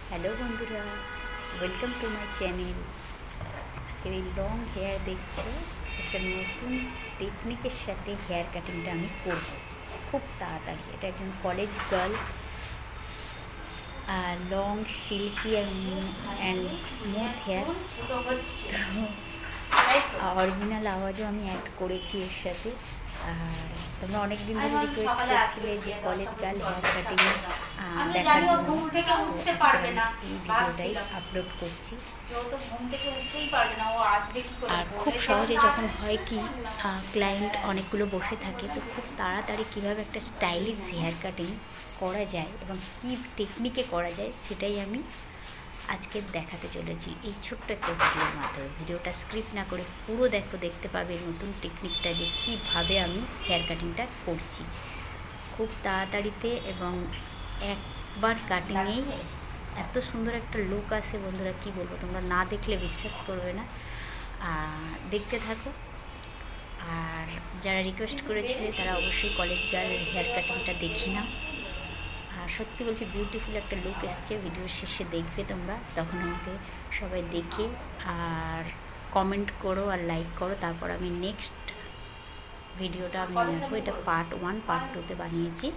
Hello বন্ধুরা, welcome to my channel. আজকের এই লং হেয়ার দেখছো, একটা নতুন টেকনিকের সাথে হেয়ার কাটিংটা আমি করব খুব তাড়াতাড়ি। এটা একজন college girl, long silky and smooth hair. Original আওয়াজও আমি অ্যাড করেছি এর সাথে। আর তোমরা অনেক দিন ধরে রিকোয়েস্ট করছিলে যে কলেজ গার্ল হেয়ার কাটিং দেখার জন্য, এই ভিডিওটাই আপলোড করছি। আর খুব সহজে যখন হয় কি, ক্লায়েন্ট অনেকগুলো বসে থাকে, তো খুব তাড়াতাড়ি কীভাবে একটা স্টাইলিশ হেয়ার কাটিং করা যায় এবং কী টেকনিকে করা যায় সেটাই আমি আজকে দেখাতে চলেছি এই ছোট্ট একটা ভিডিওর মাধ্যমে। ভিডিওটা স্ক্রিপ্ট না করে পুরো দেখতে পাবে নতুন টেকনিকটা যে কীভাবে আমি হেয়ার কাটিংটা করছি খুব তাড়াতাড়িতে, এবং একবার কাটিংয়েই এত সুন্দর একটা লুক আসে বন্ধুরা, কি বলবো, তোমরা না দেখলে বিশ্বাস করবে না। দেখতে থাকো। আর যারা রিকোয়েস্ট করেছিলে তারা অবশ্যই কলেজ গার্ল হেয়ার কাটিংটা দেখি না। আর সত্যি বলছি, বিউটিফুল একটা লুক এসছে। ভিডিওর শেষে দেখবে তোমরা, তখন আমাকে সবাই দেখে আর কমেন্ট করো আর লাইক করো। তারপর আমি নেক্সট ভিডিওটা আমি নিয়ে আসবো। এটা পার্ট 1, পার্ট 2তে বানিয়েছি।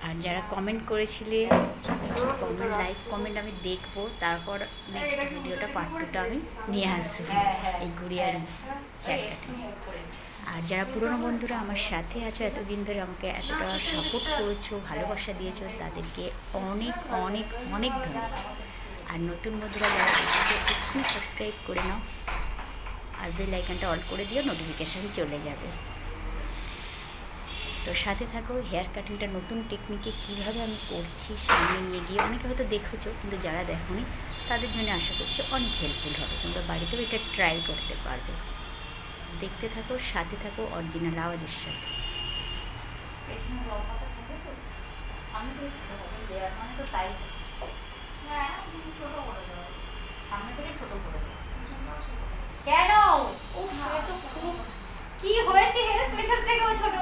আর যারা কমেন্ট করেছিলে, কমেন্ট, লাইক কমেন্ট আমি দেখবো। তারপর নেক্সট ভিডিওটা পার্ট 2টা আমি নিয়ে আসবো, এই গুড়িয়ার হেয়ার কাটিং। আর যারা পুরনো বন্ধুরা আমার সাথে আছো, এতদিন ধরে আমাকে এতটা সাপোর্ট করেছো, ভালোবাসা দিয়েছো, তাদেরকে অনেক অনেক অনেক ধন্যবাদ। আর নতুন বন্ধুরা যারা দেখছো, একটু সাবস্ক্রাইব করে নাও আর বেল আইকনটা অল করে দিও, নোটিফিকেশান চলে যাবে। তো সাথে থাকো। হেয়ার কাটিংটা নতুন টেকনিকে কীভাবে আমি করছি সামনে নিয়ে গিয়ে, অনেকে হয়তো দেখেছো, কিন্তু যারা দেখোনি তাদের জন্য আশা করছি অনেক হেল্পফুল হবে। তোমরা বাড়িতেও এটা ট্রাই করতে পারবে। দেখতে থাকো, সাথে থাকো অরিজিনাল আওয়াজের সাথে। কেন খুব কি হয়েছে? পেছন থেকেও ছোট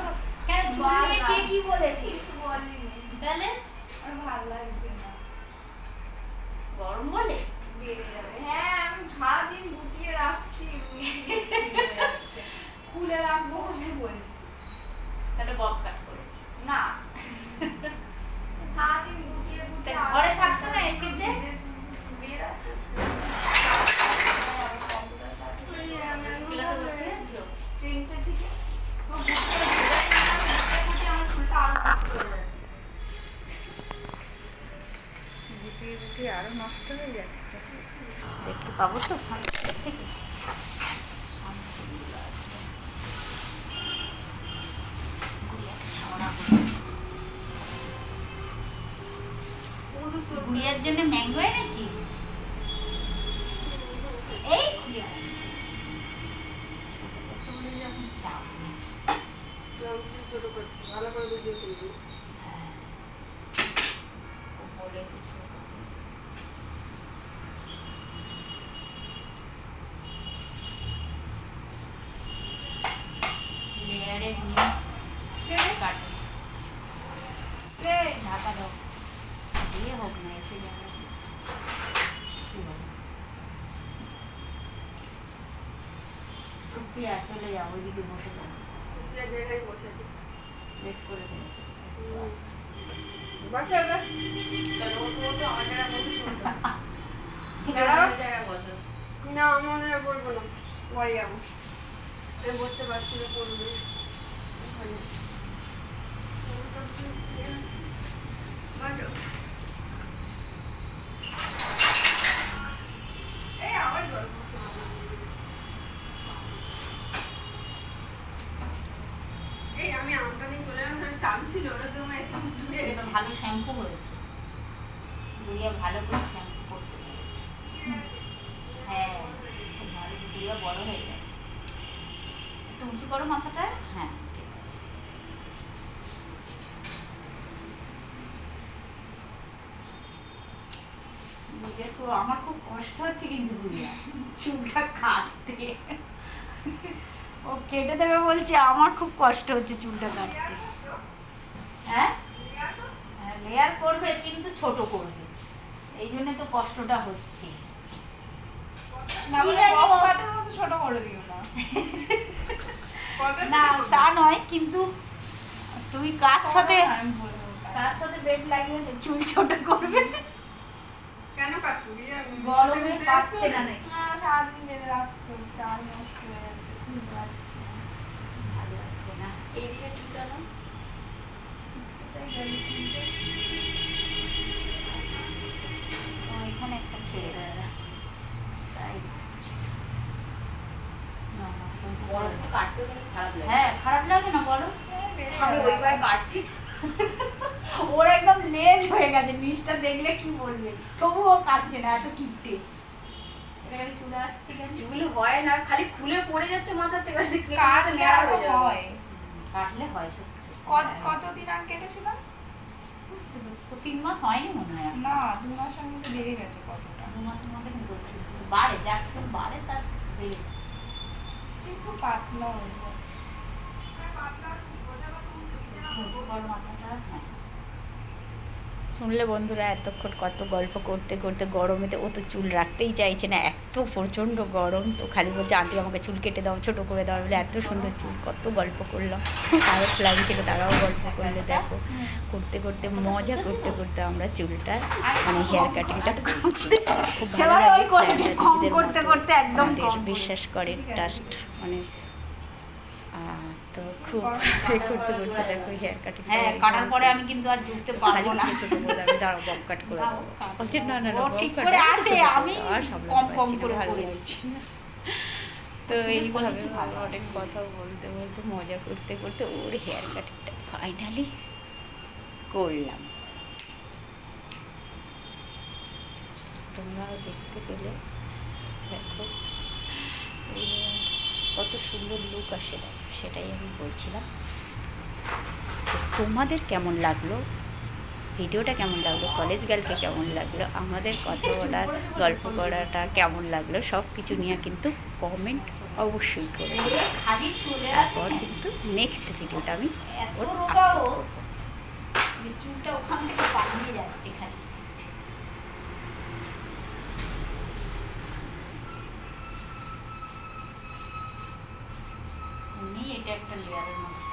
কেন? ঝুলিয়ে কে কি বলেছে? তাহলে ভালো লাগছে না, গরম বলে বেড়ে যাবে। হ্যাঁ, আমি সারাদিন গুটিয়ে রাখছি, খুলে রাখবো বলে বলছি। তাহলে বব কাট করে না, সারাদিন গুটিয়ে গুটিয়ে ঘরে থাকতো না, এসে দিয়ে আরো নষ্ট হয়ে যাচ্ছে। দেখতে পাবো তো সামনে থেকে। গুড়িয়ার জন্য ম্যাঙ্গো এনেছি। এই ছোট করছি, ভালো করে বুঝিয়ে করবি। বলেছি লেয়ারের নিয়ে কাটো, ঢাকা দাও, যে হোক না এসে যাবে। সুপ্রিয়া চলে যাও, ওইদিকে বসে যাও, জায়গায় বসে ওয়েট করে দিয়েছে। আমার জায়গায় বসো না, মনে বলবো না, পরে যাবো। আমি বসতে পারছি না, করবো আমি আমটা নিয়ে চলে এলাম, চালু ছিল ওটা তো ভালো শ্যাম্পু হয়েছে, গুড়িয়া ভালো করে শ্যাম্পু করতে পেরেছে। হ্যাঁ, খুব ভালো, গুড়িয়া বড় হয়ে গেছে। একটু উঁচু করো মাথাটা। হ্যাঁ, ঠিক আছে। আমার খুব কষ্ট হচ্ছে কিন্তু গুড়িয়া চুলটা কাটতে। ও কেটে দেবে বলছে, আমার খুব কষ্ট হচ্ছে চুলটা কাটতে। হ্যাঁ, লেয়ার করবে কিন্তু ছোট করবে, এই জন্য তো কষ্টটা হচ্ছে। কি জানি ও- ছোট করে দিও না। না তা নয়, কিন্তু তুমি কার সাথে বেড লাগিয়েছো চুল ছোট করবে? কেন কাটছো? গরমে পাচ্ছে না নাকি? সারাদিন বেঁধে রাখতো, চাল নষ্ট হয়ে যাচ্ছে, খুব লাগছে। ভালো লাগছে না। এইদিকে চুলটা না, এটাই গেল চুলটা। ও, এখানে একটা ছেড়ে দেয়, তাই না, না, বড় শুধু কাটতে গেলে খারাপ লাগে। হ্যাঁ খারাপ লাগে না বলো? আমি ওইবার কাটছি। ওর একদম লেজ হয়ে গেছে, নিচটা দেখলে কি বলবে, তবুও কাটছে না, এত কিপটে। এটা খালি চলে আসছে কেন? চুল হয় না, খালি খুলে পড়ে যাচ্ছে মাথা থেকে। কাটলে আরো হয়। কাটলে হয় সত্যি সত্যি। কতদিন আগে কেটেছিলাম? 3 মাস হয়নি মনে হয়। না 2 মাসের মধ্যে বেড়ে গেছে কতটা। 2 মাসের মধ্যে কিন্তু চুল বাড়ে, যার চুল বাড়ে তার বেড়ে যায়। একটু পাতলা হয়ে যাচ্ছে। বড় মাথাটা, হ্যাঁ। শুনলে বন্ধুরা, এতক্ষণ কত গল্প করতে করতে গরমেতে ও তো চুল রাখতেই চাইছে না, এত প্রচণ্ড গরম, তো খালি বলছে আন্টি আমাকে চুল কেটে দাও, ছোটো করে দাও, বলে এত সুন্দর চুল, কত গল্প করলাম, তারও লাগছিল, তারাও গল্প করলে, দেখো করতে করতে মজা করতে করতে আমরা চুলটা মানে হেয়ার কাটিংটা করছি, খুব ভালো সেবারে ওই লাগে। করেছে, আমরা কম নিজেদের করতে মতো করতে একদম আমাদের কম করে। বিশ্বাস করে টাস্ট মানে তো খুব করতে করতে দেখো হেয়ার কাটিং। হ্যাঁ কাটার পরে আমি কিন্তু আর জুড়তে পারবো না। ছোট বলে আমি দাঁড়াও বব কাট করে দেবো, বলছে না না না ও bob ঠিক cut করে না, আসে, ছোট আমি করে, আর সামলাতে কম কম পারছি না, করে ভালো করে লাগছে না। তো এইভাবে অনেক কথা বলতে বলতে মজা করতে করতে ওর হেয়ার কাটিংটা ফাইনালি করলাম, তোমরাও দেখতে পেলে, দেখো কত সুন্দর লুক আসে, দেখো সেটাই আমি বলছিলাম। তো তোমাদের কেমন লাগলো ভিডিওটা, কেমন লাগলো কলেজ গার্লকে, কেমন লাগলো আমাদের কথা বলার গল্প করাটা, কেমন লাগলো সব কিছু নিয়ে কিন্তু কমেন্ট অবশ্যই করবে। খালি চলে আসে, তারপর কিন্তু নেক্সট ভিডিওটা আমি এত ওর রোগা ও যে চুলটা ওখান থেকে পালিয়ে যাচ্ছে খালি। এটা একটা লেয়ারের মতো